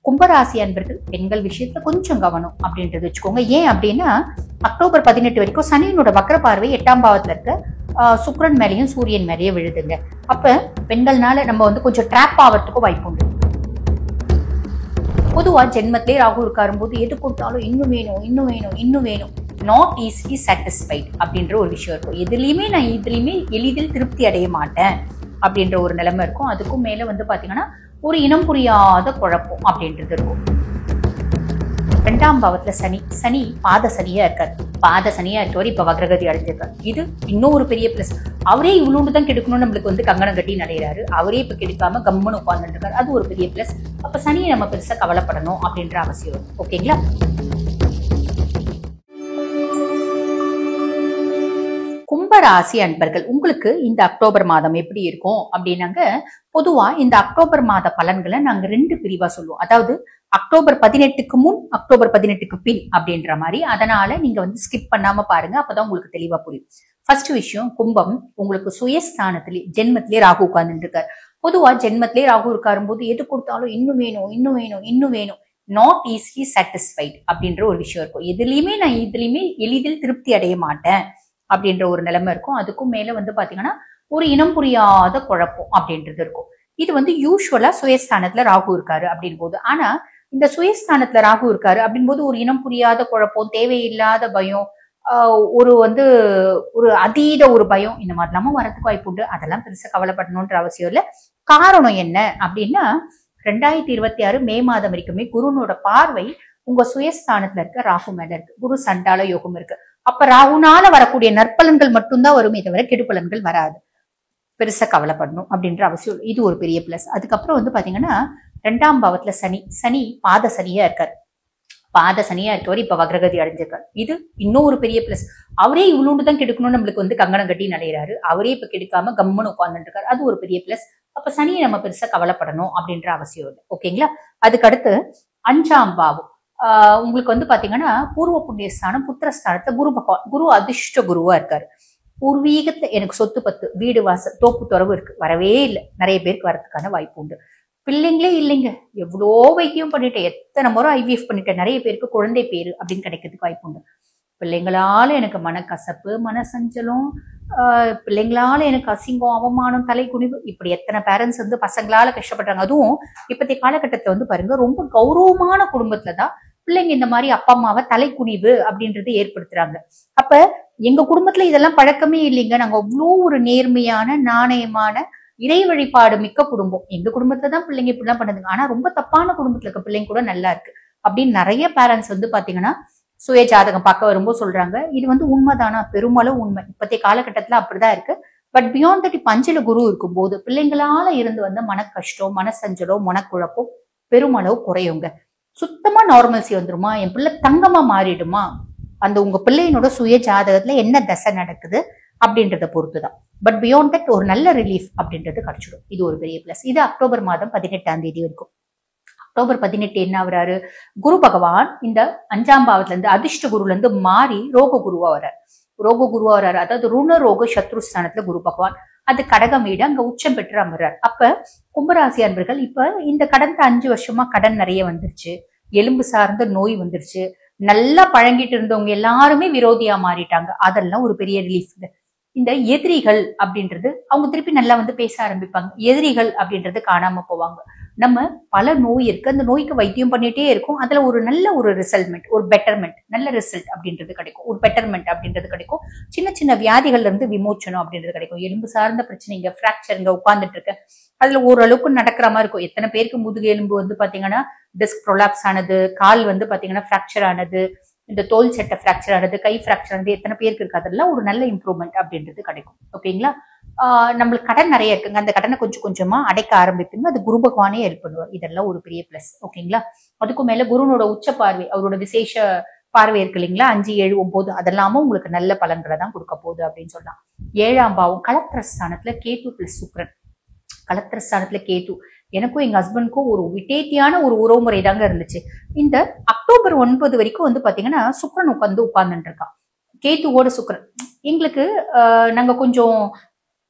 கும்பராசி அன்பர்கள் பெண்கள் விஷயத்துல கொஞ்சம் கவனம் அப்படின்றது வச்சுக்கோங்க. ஏன் அப்படின்னா அக்டோபர் 18 வரைக்கும் சனியினோட வக்ர பார்வை 8ஆம் பாவத்துல இருக்க சுக்கிரன் மேலேயும் சூரியன் மேலேயும் விழுதுங்க. அப்ப பெண்கள்னால நம்ம வந்து கொஞ்சம் ட்ராப் ஆகிறதுக்கும் வாய்ப்பு உண்டு. பொதுவா ஜென்மத்திலே ராகு இருக்காரும் போது எது கொடுத்தாலும் இன்னும் வேணும் இன்னும் வேணும் இன்னும் வேணும், நாட் ஈஸிலி சாட்டிஸ்ஃபைட் அப்படின்ற ஒரு விஷயம் இருக்கும். நான் இதுலயுமே எளிதில் திருப்தி அடைய மாட்டேன் அப்படின்ற ஒரு நிலைமை இருக்கும். அதுக்கும் மேல வந்து பாத்தீங்கன்னா ஒரு இனம் புரியாத குழப்பம் அப்படின்றது இருக்கும். 2ஆம் பாவத்துல சனி பாத சனியா இருக்காரு. பாத சனியா இருக்கவர் இப்ப வக்ரகதி அடைஞ்சிருக்காரு. இது இன்னும் ஒரு பெரிய பிளஸ். அவரே இவ்வளவு தான் கெடுக்கணும்னு நம்மளுக்கு வந்து கங்கணம் கட்டி நடைகிறாரு. அவரே இப்ப கெடுக்காம கம்முன்னு உட்கார்ந்துட்டு இருக்காரு. அது ஒரு பெரிய பிளஸ். அப்ப சனியை நம்ம பெருசா கவலைப்படணும் அப்படின்ற அவசியம். ஓகேங்களா? கும்பராசி அன்பர்கள், உங்களுக்கு இந்த அக்டோபர் மாதம் எப்படி இருக்கும் அப்படின்னாங்க, பொதுவா இந்த அக்டோபர் மாத பலன்களை நாங்க 2 பிரிவா சொல்லுவோம். அதாவது அக்டோபர் 18க்கு முன், அக்டோபர் 18க்கு பின் அப்படின்ற மாதிரி. அதனால நீங்க வந்து ஸ்கிப் பண்ணாம பாருங்க, அப்பதான் உங்களுக்கு தெளிவா புரியும். ஃபர்ஸ்ட் விஷயம், கும்பம் உங்களுக்கு சுயஸ்தானத்திலே ஜென்மத்திலே ராகு உட்கார்ந்துட்டு இருக்காரு. பொதுவா ஜென்மத்திலே ராகு இருக்காரும் போது எது கொடுத்தாலும் இன்னும் வேணும் இன்னும் வேணும் இன்னும் வேணும், நாட் ஈஸிலி சாட்டிஸ்ஃபைட் அப்படின்ற ஒரு விஷயம் இருக்கும். நான் இதுலயுமே எளிதில் திருப்தி அடைய மாட்டேன் அப்படின்ற ஒரு நிலைமை இருக்கும். அதுக்கும் மேல வந்து பாத்தீங்கன்னா ஒரு இனம் புரியாத குழப்பம் அப்படின்றது இருக்கும். இது வந்து யூஸ்வலா சுயஸ்தானத்துல ராகு இருக்காரு அப்படின் போது. ஆனா இந்த சுயஸ்தானத்துல ராகு இருக்காரு அப்படின் போது ஒரு இனம் புரியாத குழப்பம், தேவையில்லாத பயம், ஒரு வந்து ஒரு அதீத ஒரு பயம், இந்த மாதிரிலாமும் வரதுக்கு வாய்ப்பு உண்டு. அதெல்லாம் பெருசா கவலைப்படணும்ன்ற அவசியம் இல்லை. காரணம் என்ன அப்படின்னா 2026 மே மாதம் வரைக்குமே குருனோட பார்வை உங்க சுயஸ்தானத்துல இருக்க ராகு மேல இருக்கு. குரு சண்டால யோகம் இருக்கு. அப்ப ராகுனால வரக்கூடிய நற்பலன்கள் மட்டும்தான் வருமே தவிர கெடுபலன்கள் வராது. பெருசா கவலைப்படணும் அப்படின்ற அவசியம். இது ஒரு பெரிய பிளஸ். அதுக்கப்புறம் வந்து பாத்தீங்கன்னா 2ஆம் பாவத்துல சனி பாத சனியா இருக்காரு. பாத சனியா இருக்கவர் இப்ப வக்ரகதி அடைஞ்சிருக்காரு. இது இன்னும் ஒரு பெரிய பிளஸ். அவரே இவ்வளவு தான் கெடுக்கணும்னு நம்மளுக்கு வந்து கங்கணம் கட்டி நடைகிறாரு. அவரே இப்ப கெடுக்காம கம்முன்னு உட்கார்ந்துட்டு இருக்காரு. அது ஒரு பெரிய பிளஸ். அப்ப சனியை நம்ம பெருசா கவலைப்படணும் அப்படின்ற அவசியம் இல்லை. ஓகேங்களா? அதுக்கு அடுத்து 5ஆம் பாவம் உங்களுக்கு வந்து பாத்தீங்கன்னா பூர்வ புண்ணியஸ்தானம் புத்திரஸ்தானத்துல குரு அதிர்ஷ்ட குருவா இருக்காரு. பூர்வீகத்துல எனக்கு சொத்து பத்து வீடு வாசல் தோப்பு துறவு இருக்கு, வரவே இல்லை. நிறைய பேருக்கு வரதுக்கான வாய்ப்பு உண்டு. பிள்ளைங்களே இல்லைங்க, எவ்வளோ வைத்தியம் பண்ணிட்டேன், எத்தனை முறை ஐவிஎஃப் பண்ணிட்டேன், நிறைய பேருக்கு குழந்தை பேரு அப்படின்னு கிடைக்கிறதுக்கு வாய்ப்பு உண்டு. பிள்ளைங்களால எனக்கு மனக்கசப்பு, மனசஞ்சலம், பிள்ளைங்களால எனக்கு அசிங்கம், அவமானம், தலைக்குனிவு, இப்படி எத்தனை பேரண்ட்ஸ் வந்து பசங்களால கஷ்டப்படுறாங்க. அதுவும் இப்பத்திய காலகட்டத்துல வந்து பாருங்க, ரொம்ப கௌரவமான குடும்பத்துலதான் பிள்ளைங்க இந்த மாதிரி அப்பா அம்மாவை தலைக்குனிவு அப்படின்றது ஏற்படுத்துறாங்க. அப்ப எங்க குடும்பத்துல இதெல்லாம் பழக்கமே இல்லைங்க. நாங்க அவ்வளோ ஒரு நேர்மையான நாணயமான இறை வழிபாடு மிக்க குடும்பம். எங்க குடும்பத்துலதான் பிள்ளைங்க இப்படிலாம் பண்ணுதுங்க. ஆனா ரொம்ப தப்பான குடும்பத்துல இருக்க பிள்ளைங்க கூட நல்லா இருக்கு அப்படின்னு நிறைய பேரண்ட்ஸ் வந்து பாத்தீங்கன்னா சுய ஜாதகம் பார்க்க வரும்போது சொல்றாங்க. இது வந்து உண்மைதானா? பெருமளவு உண்மை. இப்பத்திய காலகட்டத்துல அப்படிதான் இருக்கு. பட் பியாண்ட் தட் இப்ப 5ல குரு இருக்கும்போது பிள்ளைங்களால இருந்து வந்த மன கஷ்டம், மனசஞ்சலம், மனக்குழப்பம் பெருமளவு குறையுங்க. சுத்தமா நார்மல்சி வந்துருமா? என் பிள்ளை தங்கமா மாறிடுமா? அந்த உங்க பிள்ளையினோட சுய ஜாதகத்துல என்ன தசை நடக்குது அப்படின்றத பொறுத்துதான். பட் பியாண்ட் தட் ஒரு நல்ல ரிலீஃப் அப்படின்றது கிடைச்சிடும். இது ஒரு பெரிய பிளஸ். இது அக்டோபர் மாதம் 18ஆம் தேதி வரைக்கும். அக்டோபர் 18 என்ன ஆகுறாரு? குரு பகவான் இந்த 5ஆம் பாவத்துல இருந்து அதிர்ஷ்ட குருல இருந்து மாறி ரோக குருவா வர்றாரு. அதாவது ருண ரோக சத்ருஸ்தானத்துல குரு பகவான். அது கடகம் வீடு, அங்க உச்சம் பெற்று அமர்றார். அப்ப கும்பராசி அன்பர்கள் இப்ப இந்த கடந்த 5 வருஷமா கடன் நிறைய வந்துருச்சு, எலும்பு சார்ந்த நோய் வந்துருச்சு, நல்லா பழங்கிட்டு இருந்தவங்க எல்லாருமே விரோதியா மாறிட்டாங்க. அதெல்லாம் ஒரு பெரிய ரிலீஃப். இந்த எதிரிகள் அப்படின்றது அவங்க திருப்பி நல்லா வந்து பேச ஆரம்பிப்பாங்க. எதிரிகள் அப்படின்றது காணாம போவாங்க. நம்ம பல நோய் இருக்கு, அந்த நோய்க்கு வைத்தியம் பண்ணிட்டே இருக்கும். அதுல ஒரு நல்ல ஒரு ரிசல்ட்மெண்ட், ஒரு பெட்டர்மெண்ட், நல்ல ரிசல்ட் அப்படின்றது கிடைக்கும், ஒரு பெட்டர்மெண்ட் அப்படின்றது கிடைக்கும். சின்ன சின்ன வியாதிகள்ல இருந்து விமோச்சனம் அப்படின்றது கிடைக்கும். எலும்பு சார்ந்த பிரச்சனைங்க, பிராக்சருங்க, உட்கார்ந்துட்டு இருக்க அதுல ஓரளவுக்கு நடக்கிற மாதிரி இருக்கும். எத்தனை பேருக்கு முதுகு எலும்பு வந்து பாத்தீங்கன்னா டிஸ்க் ப்ரொலாப்ஸ் ஆனது, கால் வந்து பாத்தீங்கன்னா பிராக்சர் ஆனது, இந்த தோல் சட்டை பிராக்சர் ஆனது, கை பிராக்சர் ஆனது, எத்தனை பேருக்கு இருக்கு. அதெல்லாம் ஒரு நல்ல இம்ப்ரூவ்மெண்ட் அப்படின்றது கிடைக்கும். ஓகேங்களா? நம்மளுக்கு கடன் நிறைய இருக்குங்க, அந்த கடனை கொஞ்சம் கொஞ்சமா அடைக்க ஆரம்பிக்குங்க. அது குரு பகவானே ஹெல்ப் பண்ணுவார். இதெல்லாம் ஒரு பெரிய பிளஸ். ஓகேங்களா? அதுக்கும் மேல குருனோட உச்ச பார்வை, அவரோட விசேஷ பார்வை இருக்கு இல்லைங்களா, 5, 7, 9, அதெல்லாமும் உங்களுக்கு நல்ல பலன்களை தான் கொடுக்க போகுது அப்படின்னு சொல்லலாம். 7ஆம் பாவம் கலத்திரஸ்தானத்துல கேது பிளஸ் சுக்கிரன். கலத்திரஸ்தானத்துல கேது எனக்கும் எங்க ஹஸ்பண்டுக்கும் ஒரு விட்டேத்தியான ஒரு உறவுமுறை தாங்க இருந்துச்சு. இந்த அக்டோபர் 9 வரைக்கும் வந்து பாத்தீங்கன்னா சுக்கிரன் உட்கார்ந்துட்டு இருக்கான். கேதுவோட சுக்கிரன் எங்களுக்கு நாங்க கொஞ்சம்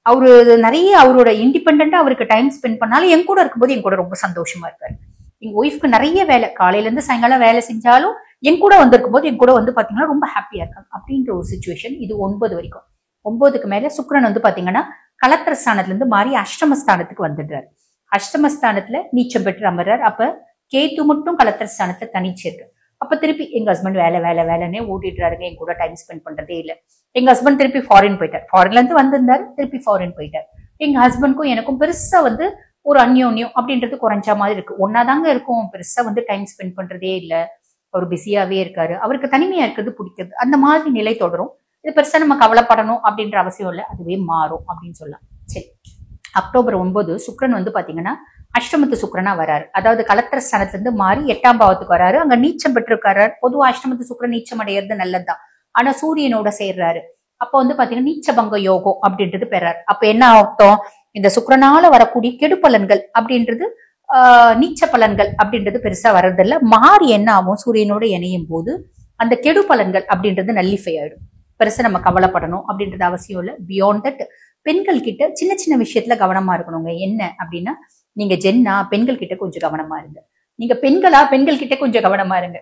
அவரு நிறைய அவரோட இண்டிபெண்டா அவருக்கு டைம் ஸ்பெண்ட் பண்ணாலும் என் கூட இருக்கும்போது என் கூட ரொம்ப சந்தோஷமா இருக்காரு. எங்க ஒய்ஃப்க்கு நிறைய வேலை, காலையில இருந்து சாயங்காலம் வேலை செஞ்சாலும் என் கூட வந்திருக்கும் போது என் கூட வந்து பாத்தீங்கன்னா ரொம்ப ஹாப்பியா இருக்காங்க அப்படின்ற ஒரு சுச்சுவேஷன். இது 9 வரைக்கும். 9க்கு மேல சுக்கிரன் வந்து பாத்தீங்கன்னா கலத்திர ஸ்தானத்துல இருந்து மாறி அஷ்டமஸ்தானத்துக்கு வந்துடுறாரு. அஷ்டமஸ்தானத்துல நீச்சம் பெற்று அமர்றாரு. அப்ப கேத்து மட்டும் கலத்திர ஸ்தானத்துல தனிச்சு இருக்கு. அப்ப திருப்பி எங்க ஹஸ்பண்ட் வேலை வேலை வேலைன்னே ஓட்டிட்டுறாருங்க, என் கூட டைம் ஸ்பெண்ட் பண்றதே இல்ல. எங்க ஹஸ்பண்ட் திருப்பி ஃபாரின் போயிட்டார். ஃபாரின்ல இருந்து வந்திருந்தாரு, திருப்பி ஃபாரின் போயிட்டார். எங்க ஹஸ்பண்ட்க்கும் எனக்கும் பெருசா வந்து ஒரு அந்யோன்யம் அப்படின்றது குறைஞ்ச மாதிரி இருக்கு. ஒன்னாதாங்க இருக்கும், பெருசா வந்து டைம் ஸ்பெண்ட் பண்றதே இல்ல. அவர் பிஸியாவே இருக்காரு, அவருக்கு தனிமையா இருக்கிறது பிடிக்குது. அந்த மாதிரி நிலை தொடரும். இது பெருசா நம்ம கவலைப்படணும் அப்படின்ற அவசியம் இல்லை, அதுவே மாறும் அப்படின்னு சொல்லலாம். சரி, அக்டோபர் 9 சுக்கிரன் வந்து பாத்தீங்கன்னா அஷ்டமத்து சுக்கிரனா வராரு. அதாவது கலத்திர ஸ்தானத்துல இருந்து மாறி 8ஆம் பாவத்துக்கு வராரு. அங்க நீச்சம் பெற்றிருக்காரு. பொதுவா அஷ்டமத்து சுக்கிரன் நீச்சம் அடையிறது நல்லதுதான். ஆனா சூரியனோட சேர்றாரு. அப்ப வந்து பாத்தீங்கன்னா நீச்சபங்க யோகம் அப்படின்றது பெறாரு. அப்ப என்ன அர்த்தம்? இந்த சுக்கிரனால வரக்கூடிய கெடு பலன்கள் அப்படின்றது நீச்ச பலன்கள் அப்படின்றது பெருசா வர்றதில்ல. மாறி என்ன ஆகும்? சூரியனோட இணையும் போது அந்த கெடு பலன்கள் அப்படின்றது நல்லிஃபை ஆயிடும். பெருசா நம்ம கவலைப்படணும் அப்படின்றது அவசியம் இல்லை. பியாண்ட் தட் பெண்கள் கிட்ட சின்ன சின்ன விஷயத்துல கவனமா இருக்கணுங்க. என்ன அப்படின்னா, நீங்க ஜென்னா பெண்கள் கிட்ட கொஞ்சம் கவனமா இருங்க. நீங்க பெண்களா பெண்கள் கிட்ட கொஞ்சம் கவனமா இருங்க.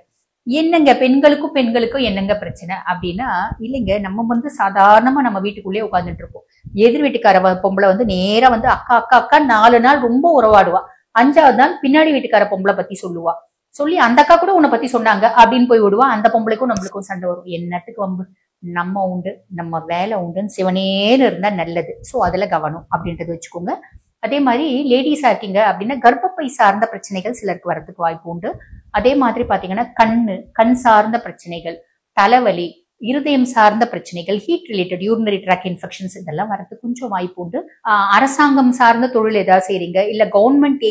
என்னங்க பெண்களுக்கும் என்னங்க பிரச்சனை அப்படின்னா, இல்லைங்க, நம்ம வந்து சாதாரணமா நம்ம வீட்டுக்குள்ளேயே உட்காந்துட்டு இருப்போம். எதிர் வீட்டுக்கார பொம்பளை வந்து நேரா வந்து அக்கா அக்கா அக்கா 4 நாள் ரொம்ப உறவாடுவா. 5ஆவது நாள் பின்னாடி வீட்டுக்கார பொம்பளை பத்தி சொல்லுவா. சொல்லி அந்த அக்கா கூட உன்னை பத்தி சொன்னாங்க அப்படின்னு போய் விடுவா. அந்த பொம்பளைக்கும் நம்மளுக்கும் சண்டை வரும். என்னத்துக்கு வம்பு, நம்ம உண்டு நம்ம வேலை உண்டுன்னு சிவனேன்னு இருந்தா நல்லது. சோ அதுல கவனம் அப்படின்றது வச்சுக்கோங்க. அதே மாதிரி லேடிஸா இருக்கீங்க அப்படின்னா கர்ப்பப்பை சார்ந்த பிரச்சனைகள் சிலருக்கு வரதுக்கு வாய்ப்பு உண்டு. அதே மாதிரி பாத்தீங்கன்னா கண் சார்ந்த பிரச்சனைகள், தலைவலி, இருதயம் சார்ந்த பிரச்சனைகள், heat related urinary tract infections இதெல்லாம் வரதுக்கு கொஞ்சம் வாய்ப்பு உண்டு. அரசாங்கம் சார்ந்த தொழில் ஏதாவது செய்றீங்க, இல்ல கவர்மெண்ட்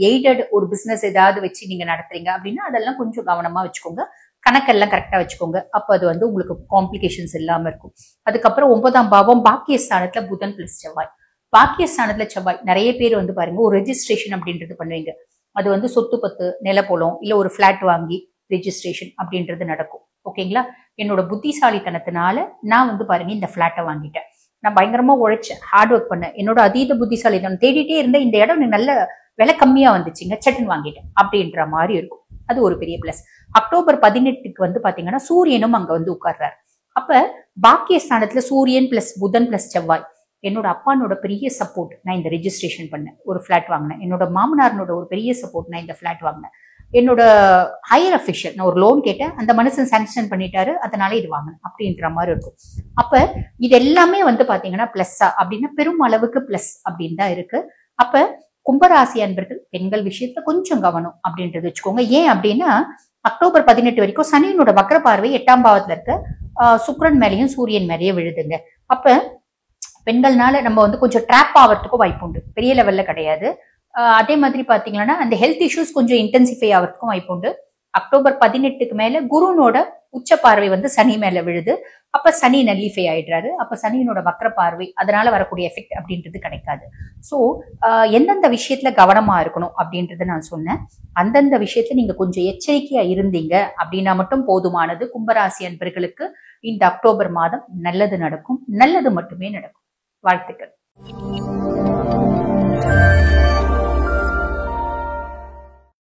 எய்டட் ஒரு பிசினஸ் ஏதாவது வச்சு நீங்க நடத்துறீங்க அப்படின்னா அதெல்லாம் கொஞ்சம் கவனமா வச்சுக்கோங்க. கணக்கெல்லாம் கரெக்டா வச்சுக்கோங்க. அப்ப அது வந்து உங்களுக்கு காம்ப்ளிகேஷன்ஸ் இல்லாம இருக்கும். அதுக்கப்புறம் 9ஆம் பாவம் பாக்கியஸ்தானத்துல புதன் பிளஸ் செவ்வாய். பாக்கியஸ்தானத்துல செவ்வாய் நிறைய பேர் வந்து பாருங்க ஒரு ரெஜிஸ்ட்ரேஷன் அப்படின்றது பண்ணுவீங்க. அது வந்து சொத்து பத்து, நிலப்பொலம், இல்ல ஒரு பிளாட் வாங்கி ரெஜிஸ்ட்ரேஷன் அப்படின்றது நடக்கும். ஓகேங்களா? என்னோட புத்திசாலித்தனத்தினால நான் வந்து பாருங்க இந்த பிளாட்டை வாங்கிட்டேன். நான் பயங்கரமா உழைச்சேன், ஹார்ட் ஒர்க் பண்ணேன். என்னோட அதீத புத்திசாலித்தனம் தேடிட்டே இருந்த இந்த இடம் நல்ல விலை கம்மியா வந்துச்சுங்க, சட்டுன்னு வாங்கிட்டேன் அப்படின்ற மாதிரி இருக்கும். அது ஒரு பெரிய பிளஸ். அக்டோபர் 18க்கு வந்து பாத்தீங்கன்னா சூரியனும் அங்க வந்து உட்கார்றாரு. அப்ப பாக்கியஸ்தானத்துல சூரியன் பிளஸ் புதன் பிளஸ் செவ்வாய். என்னோட அப்பானோட பெரிய சப்போர்ட், நான் இந்த ரெஜிஸ்ட்ரேஷன் பண்ணேன், ஒரு பிளாட் வாங்கினேன். என்னோட மாமனாரனோட ஒரு பெரிய சப்போர்ட், நான் இந்த பிளாட் வாங்கினேன். என்னோட ஹையர் அபிஷியல், நான் ஒரு லோன் கேட்டேன், அந்த மனுஷன் சாங்ஷன் பண்ணிட்டாரு, அதனால இது வாங்கினேன் அப்படின்ற மாதிரி இருக்கும். அப்ப இது எல்லாமே வந்து பாத்தீங்கன்னா பிளஸ்ஸா அப்படின்னா பெரும் அளவுக்கு பிளஸ் அப்படின்னு தான் இருக்கு. அப்ப கும்பராசி அன்பர்கள் பெண்கள் விஷயத்துல கொஞ்சம் கவனம் அப்படின்றது வச்சுக்கோங்க. ஏன் அப்படின்னா அக்டோபர் 18 வரைக்கும் சனியனோட வக்ர பார்வை 8ஆம் பாவத்துல இருக்க சுக்கிரன் மேலேயும் சூரியன் மேலேயும் விழுதுங்க. அப்ப பெண்கள்னால நம்ம வந்து கொஞ்சம் ட்ராப் ஆகிறதுக்கும் வாய்ப்பு உண்டு, பெரிய லெவல்ல கிடையாது. அதே மாதிரி பாத்தீங்கன்னா அந்த ஹெல்த் இஷ்யூஸ் கொஞ்சம் இன்டென்சிஃபை ஆகிறதுக்கும் வாய்ப்பு உண்டு. அக்டோபர் 18க்கு மேல குருனோட உச்ச பார்வை வந்து சனி மேல விழுது. அப்ப சனி நல்லிஃபை ஆயிடுறாரு. அப்ப சனியினோட வக்ர பார்வை, அதனால வரக்கூடிய எஃபெக்ட் அப்படின்றது கிடைக்காது. சோ எந்தெந்த விஷயத்துல கவனமா இருக்கணும் அப்படின்றத நான் சொன்னேன். அந்தந்த விஷயத்துல நீங்க கொஞ்சம் எச்சரிக்கையா இருந்தீங்க அப்படின்னா மட்டும் போதுமானது. கும்பராசி அன்பர்களுக்கு இந்த அக்டோபர் மாதம் நல்லது நடக்கும், நல்லது மட்டுமே நடக்கும். வாழ்த்துக்கள்.